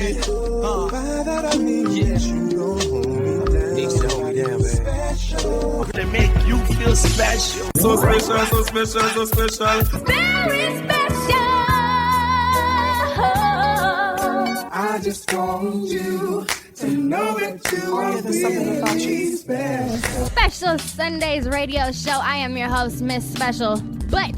baby. By that I mean that you gon' hold me down. Needs to hold me down, baby. Special. To make you feel special. So special, so special, so special. Very special. I just want you to know that you are really special. Special Sundays radio show. I am your host, Miss Special. But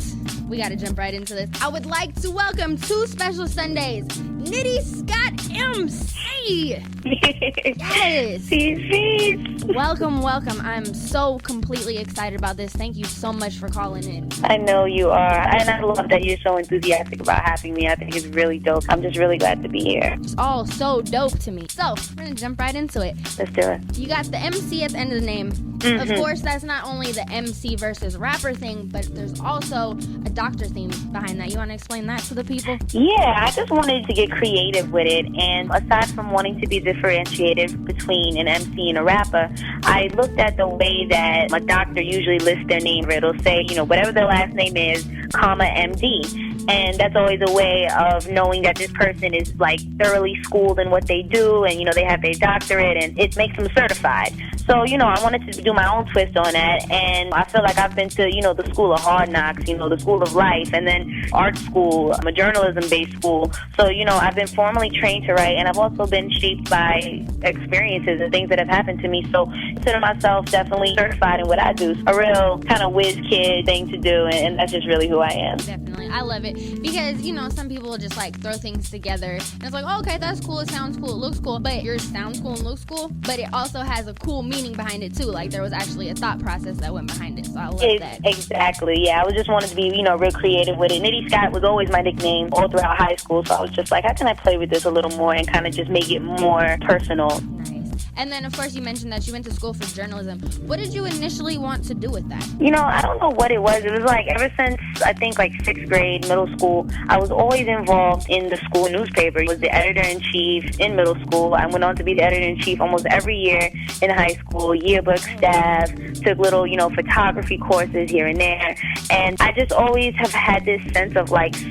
we got to jump right into this. I would like to welcome to Special Sundays, Nitty Scott MC. Yes. Peace. Welcome. I'm so completely excited about this. Thank you so much for calling in. I know you are, and I love that you're so enthusiastic about having me. I think it's really dope. I'm just really glad to be here. It's all so dope to me. So, we're going to jump right into it. Let's do it. You got the MC at the end of the name. Mm-hmm. Of course, that's not only the MC versus rapper thing, but there's also a doctor theme behind that. You want to explain that to the people? Yeah, I just wanted to get creative with it, and aside from wanting to be differentiated between an MC and a rapper, I looked at the way that a doctor usually lists their name. It'll say, whatever their last name is, comma, MD. And that's always a way of knowing that this person is, thoroughly schooled in what they do, and, they have their doctorate, and it makes them certified. So, I wanted to do my own twist on that, and I feel like I've been to, the school of hard knocks, the school of life, and then art school, a journalism-based school. So, I've been formally trained to write, and I've also been shaped by experiences and things that have happened to me. So, I consider myself definitely certified in what I do. A real kind of whiz kid thing to do, and that's just really who I am. Definitely. I love it. Because, some people will just, throw things together, and it's like, oh, okay, that's cool, it sounds cool, it looks cool, but yours sounds cool and looks cool, but it also has a cool meaning behind it, too. There was actually a thought process that went behind it, so I love that. Exactly, yeah. I was just wanted to be, real creative with it. Nitty Scott was always my nickname all throughout high school, so I was just like, how can I play with this a little more and kind of just make it more personal? Nice. And then, of course, you mentioned that you went to school for journalism. What did you initially want to do with that? I don't know what it was. It was ever since, I think, 6th grade, middle school, I was always involved in the school newspaper. I was the editor-in-chief in middle school. I went on to be the editor-in-chief almost every year in high school, yearbook staff, took little, photography courses here and there. And I just always have had this sense of,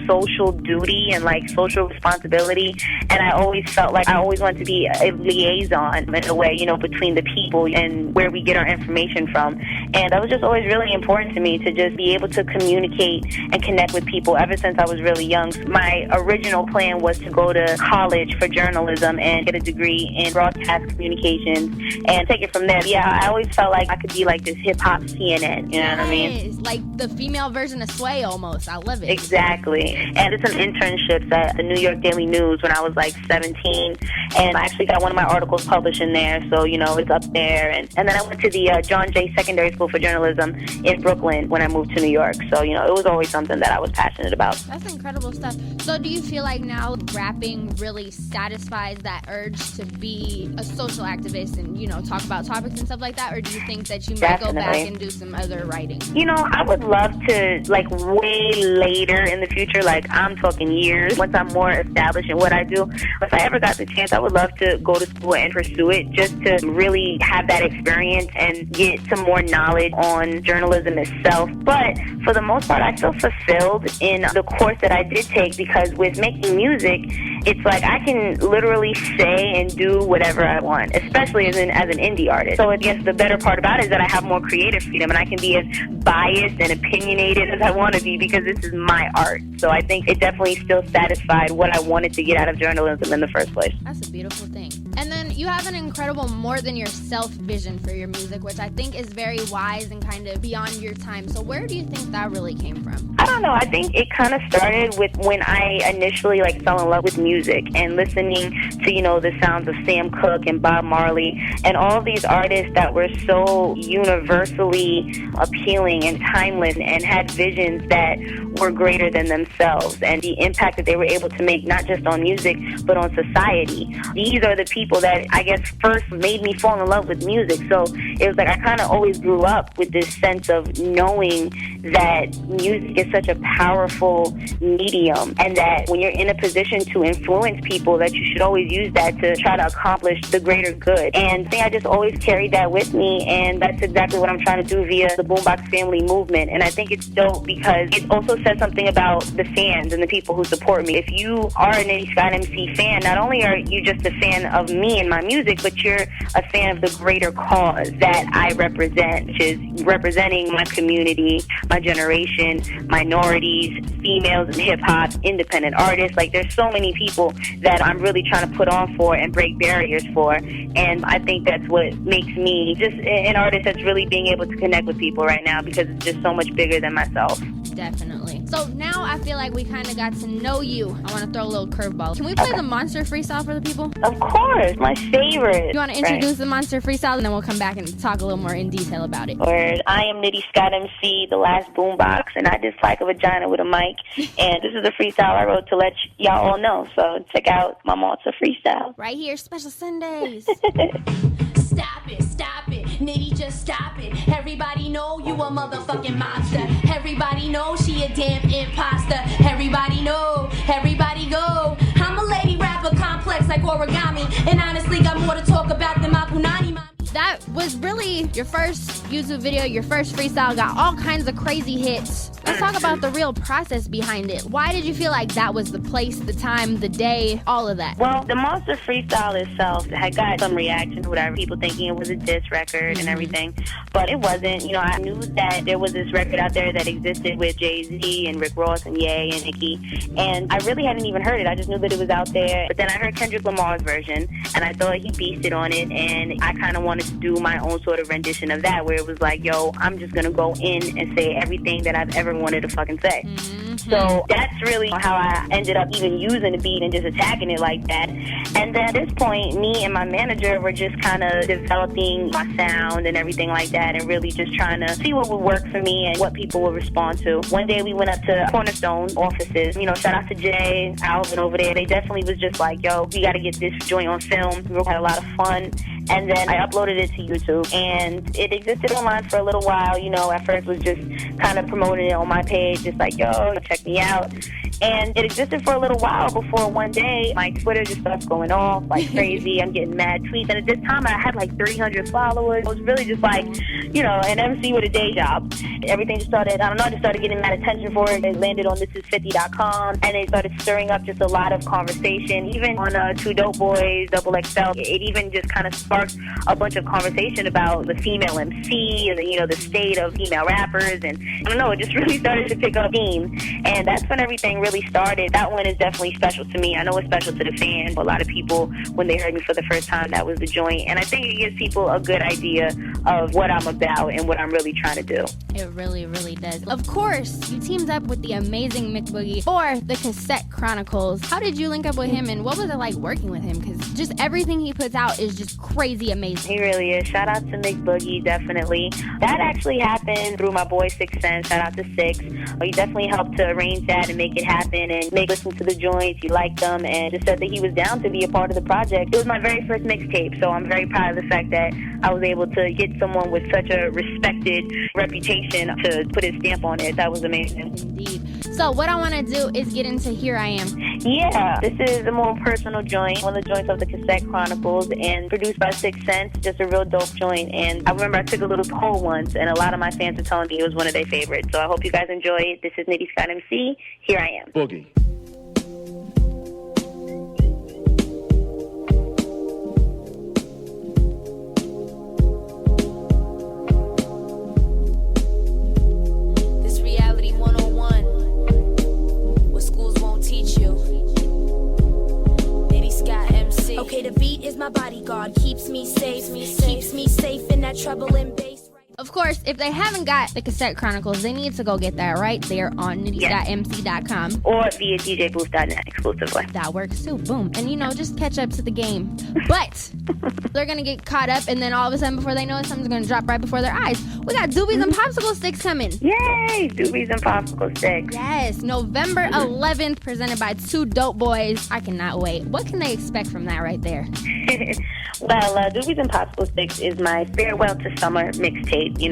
social duty and, social responsibility. And I always felt like I always wanted to be a liaison in a way, between the people and where we get our information from. And that was just always really important to me, to just be able to communicate and connect with people ever since I was really young. My original plan was to go to college for journalism and get a degree in broadcast communications and take it from there. Yeah, I always felt like I could be this hip-hop CNN, you know what I mean? Like the female version of Sway almost. I love it. Exactly. And did some internships at the New York Daily News when I was 17, and I actually got one of my articles published in there, so, it's up there. And then I went to the John Jay Secondary School for Journalism in Brooklyn when I moved to New York, so, it was always something that I was passionate about. That's incredible stuff. So do you feel like now rapping really satisfies that urge to be a social activist and, talk about topics and stuff like that, or do you think that you might go back and do some other writing? I would love to, way later in the future, I'm talking years, once I'm more established in what I do, if I ever got the chance, I would love to go to school and pursue it, just to really have that experience and get some more knowledge on journalism itself. But for the most part, I feel fulfilled in the course that I did take, because with making music, it's I can literally say and do whatever I want, especially as an indie artist. So I guess the better part about it is that I have more creative freedom, and I can be as biased and opinionated as I want to be, because this is my art. So I think it definitely still satisfied what I wanted to get out of journalism in the first place. That's a beautiful thing. And then you have an incredible more than yourself vision for your music, which I think is very wise and kind of beyond your time. So where do you think that really came from? I don't know. I think it kind of started with when I initially fell in love with music and listening to, the sounds of Sam Cooke and Bob Marley and all of these artists that were so universally appealing and timeless and had visions that were greater than themselves, and the impact that they were able to make, not just on music, but on society. These are the people that I guess first made me fall in love with music. So it was I kind of always grew grew up with this sense of knowing that music is such a powerful medium, and that when you're in a position to influence people, that you should always use that to try to accomplish the greater good. And I think I just always carried that with me, and that's exactly what I'm trying to do via the Boombox Family movement. And I think it's dope because it also says something about the fans and the people who support me. If you are a Nitty Scott MC fan, not only are you just a fan of me and my music, but you're a fan of the greater cause that I represent, which is representing my community, my generation, minorities, females in hip-hop, independent artists. Like, there's so many people that I'm really trying to put on for and break barriers for. And I think that's what makes me just an artist that's really being able to connect with people right now, because it's just so much bigger than myself. Definitely. So now I feel like we kind of got to know you. I want to throw a little curveball. Can we play the Monster Freestyle for the people? Of course. My favorite. You want to introduce the Monster Freestyle, and then we'll come back and talk a little more in detail about it. Word. I am Nitty Scott MC, the last boombox, and I just like a vagina with a mic. And this is a freestyle I wrote to let y'all all know. So check out my Monster Freestyle. Right here, Special Sundays. Stop it, Nitty, just stop it. Everybody know you a motherfucking monster. Everybody know she a damn imposter. Everybody know, everybody go. I'm a lady rapper, complex like origami, and honestly got more to talk about than my punani. That was really your first YouTube video, your first freestyle, got all kinds of crazy hits. Let's talk about the real process behind it. Why did you feel like that was the place, the time, the day, all of that? Well, the Monster Freestyle itself had got some reaction, whatever, people thinking it was a diss record and everything, but it wasn't. You know, I knew that there was this record out there that existed with Jay-Z and Rick Ross and Ye and Nicki, and I really hadn't even heard it. I just knew that it was out there, but then I heard Kendrick Lamar's version, and I thought he beasted on it, and I kind of wanted to do my own sort of rendition of that, where it was like, yo, I'm just gonna go in and say everything that I've ever wanted to fucking say. So that's really how I ended up even using the beat and just attacking it like that. And then at this point, me and my manager were just kind of developing my sound and everything like that, and really just trying to see what would work for me and what people would respond to. One day we went up to Cornerstone offices. You know, shout out to Jay, Alvin over there. They definitely was just like, yo, we got to get this joint on film. We had a lot of fun. And then I uploaded it to YouTube, and it existed online for a little while. You know, at first was just kind of promoting it on my page, just like, yo, check me out. And it existed for a little while before one day my Twitter just starts going off like crazy. I'm getting mad tweets. And at this time, I had like 300 followers. It was really just like, you know, an MC with a day job. Everything just started, I don't know, I just started getting mad attention for it. It landed on thisis50.com, and it started stirring up just a lot of conversation. Even on Two Dope Boys, Double XL, it even just kind of sparked a bunch of conversation about the female MC and, you know, the state of female rappers. And I don't know, it just really started to pick up steam. And that's when everything really started. That one is definitely special to me. I know it's special to the fan. A lot of people, when they heard me for the first time, that was the joint. And I think it gives people a good idea of what I'm about and what I'm really trying to do. It really, really does. Of course, you teamed up with the amazing Mick Boogie for the Cassette Chronicles. How did you link up with him, and what was it like working with him? Because just everything he puts out is just crazy amazing. He really is. Shout out to Mick Boogie, definitely. That actually happened through my boy Six Sense. Shout out to Six. He definitely helped to arrange that and make it happen and make listen to the joints. He liked them and just said that he was down to be a part of the project. It was my very first mixtape, so I'm very proud of the fact that I was able to get someone with such a respected reputation to put his stamp on it. That was amazing. Indeed. So what I want to do is get into Here I Am. Yeah, this is a more personal joint, one of the joints of the Cassette Chronicles, and produced by Six Sense, just a real dope joint. And I remember I took a little poll once, and a lot of my fans are telling me it was one of their favorites. So I hope you guys enjoy it. This is Nitty Scott MC. Here I Am. Boogie. This reality 101, what schools won't teach you. Nitty Scott MC. Okay, the beat is my bodyguard, keeps me safe in that treble and bass. Of course, if they haven't got the Cassette Chronicles, they need to go get that right there on nittyscottmc.com. Or via djboost.net exclusively. That works too. Boom. And, you know, just catch up to the game. But they're going to get caught up, and then all of a sudden, before they know it, something's going to drop right before their eyes. We got Doobies and Popsicle Sticks coming. Yay! Doobies and Popsicle Sticks. Yes. November 11th, presented by Two Dope Boys. I cannot wait. What can they expect from that right there? Well, Doobies and Popsicle Sticks is my farewell to summer mixtape,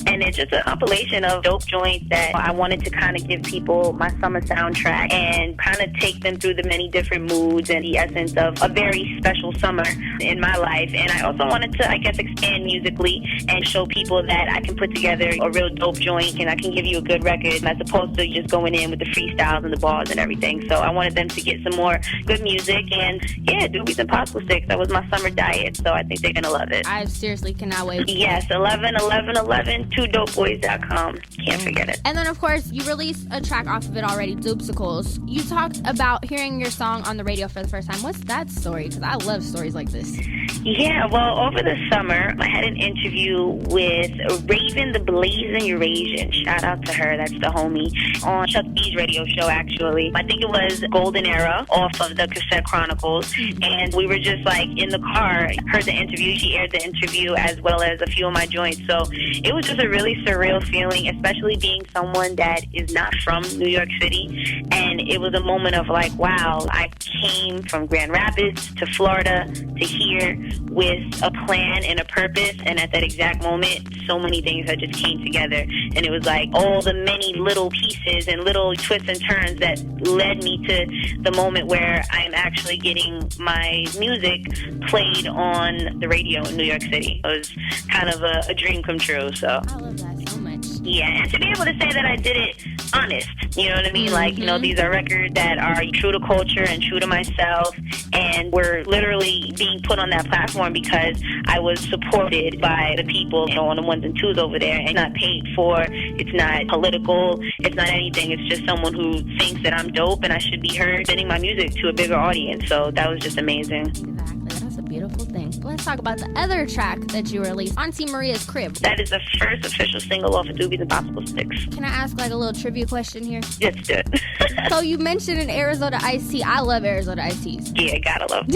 and it's just a compilation of dope joints that I wanted to kind of give people my summer soundtrack and kind of take them through the many different moods and the essence of a very special summer in my life. And I also wanted to, I guess, expand musically and show people that I can put together a real dope joint and I can give you a good record as opposed to just going in with the freestyles and the bars and everything. So I wanted them to get some more good music, and yeah, Doobies and Popsicle Sticks, that was my summer diet, so I think they're going to love it. I seriously cannot wait. Yes, 111111, 2dopeboys.com. Can't forget it. And then, of course, you released a track off of it already, Popsicles. You talked about hearing your song on the radio for the first time. What's that story? Because I love stories like this. Yeah, well, over the summer, I had an interview with Raven the Blazing Eurasian. Shout out to her, that's the homie, on Chuck B's radio show, actually. I think it was Golden Era off of the Cassette Chronicles. And we were just like in the car, heard the interview. She aired the interview as well as a few of my joints. So it was just a really surreal feeling, especially being someone that is not from New York City. And it was a moment of like, wow, I came from Grand Rapids to Florida to here with a plan and a purpose, and at that exact moment so many things had just came together, and it was like all the many little pieces and little twists and turns that led me to the moment where I'm actually getting my music played on the radio in New York City. It was kind of a dream come true. So I love that so much. Yeah, and to be able to say that I did it honest, you know what I mean? Mm-hmm. Like, these are records that are true to culture and true to myself, and we're literally being put on that platform because I was supported by the people, on the ones and twos over there, and not paid for. It's not political. It's not anything. It's just someone who thinks that I'm dope and I should be heard, sending my music to a bigger audience. So that was just amazing. Exactly. That's a beautiful thing. Let's talk about the other track that you released, Auntie Maria's Crib. That is the first official single off of Doobies and Popsicle Sticks. Can I ask like a little trivia question here? Yes, do it. So you mentioned an Arizona iced tea. I love Arizona iced teas. Yeah, gotta love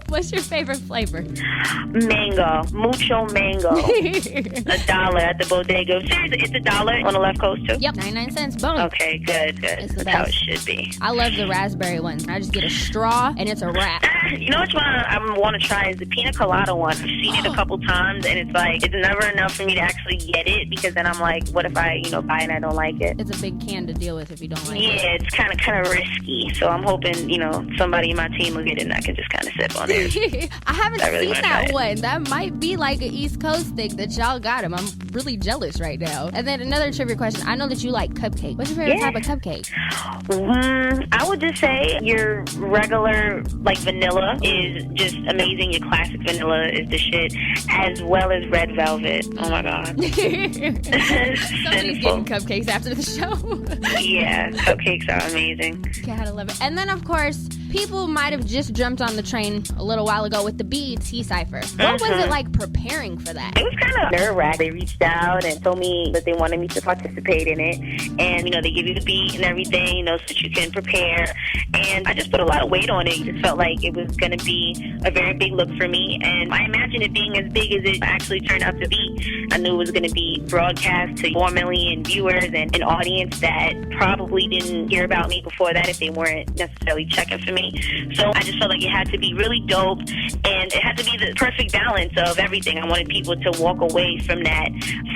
What's your favorite flavor? Mango. Mucho mango. $1 at the bodega. Seriously, it's $1 on the left coast too? Yep, 99 cents. Boom. Okay, good. That's how it should be. I love the raspberry ones. I just get a straw and it's a wrap. You know which one I want to try is the pina colada one. I've seen it a couple times, and it's like, it's never enough for me to actually get it, because then I'm like, what if I, buy it and I don't like it? It's a big can to deal with if you don't like it. Yeah, it's kind of risky. So I'm hoping, somebody in my team will get it and I can just kind of sip on it. I haven't seen that one. That might be like an East Coast thing that y'all got them. I'm really jealous right now. And then another trivia question. I know that you like cupcake. What's your favorite type of cupcake? I would just say your regular, vanilla is just amazing. Your classic vanilla is the shit, as well as red velvet. Oh my God. Somebody's getting cupcakes after the show. Yeah, cupcakes are amazing. Gotta love it. And then, of course, people might have just jumped on the train a little while ago with the BET cypher. What was it like preparing for that? It was kind of nerve-wracking. They reached out and told me that they wanted me to participate in it. And, they give you the beat and everything, so that you can prepare. And I just put a lot of weight on it. It just felt like it was going to be a very big look for me. And I imagined it being as big as it actually turned out to be. I knew it was going to be broadcast to 4 million viewers and an audience that probably didn't hear about me before that if they weren't necessarily checking for me. So I just felt like it had to be really dope, and it had to be the perfect balance of everything. I wanted people to walk away from that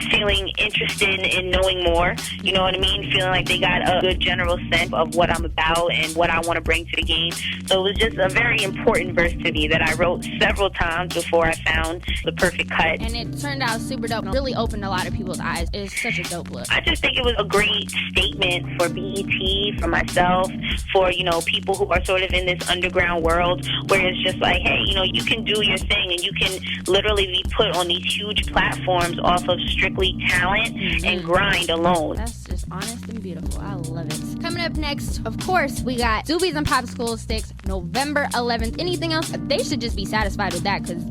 feeling interested in knowing more, you know what I mean? Feeling like they got a good general sense of what I'm about and what I want to bring to the game. So it was just a very important verse to me that I wrote several times before I found the perfect cut. And it turned out super dope and really opened a lot of people's eyes. It's such a dope look. I just think it was a great statement for BET, for myself, for, people who are sort of in this underground world where it's just like, hey, you can do your thing and you can literally be put on these huge platforms off of strictly talent and grind alone. That's just honest and beautiful. I love it. Coming up next, of course, we got Doobies and Popsicle Sticks, November 11th. Anything else? They should just be satisfied with that, because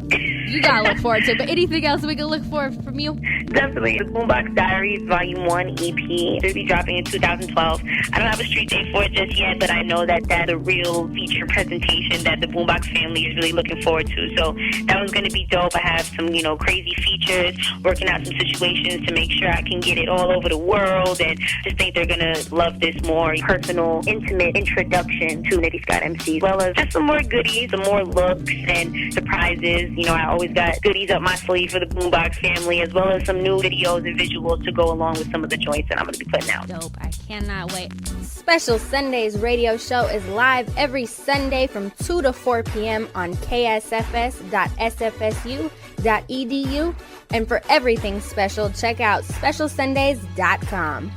You gotta look forward to it. But anything else we can look for from you? Definitely. The Boombox Diaries Volume 1 EP should be dropping in 2012. I don't have a street date for it just yet, but I know that that's a real feature presentation that the Boombox family is really looking forward to. So that one's going to be dope. I have some, crazy features, working out some situations to make sure I can get it all over the world, and just think they're going to love this more personal, intimate introduction to Nitty Scott MC, as well as just some more goodies, some more looks and surprises. I always got goodies up my sleeve for the Boombox family, as well as some new videos and visuals to go along with some of the joints that I'm going to be putting out. Dope. I cannot wait. Special Sundays radio show is live every Sunday from 2 to 4 p.m. on ksfs.sfsu.edu. And for everything special, check out specialsundays.com.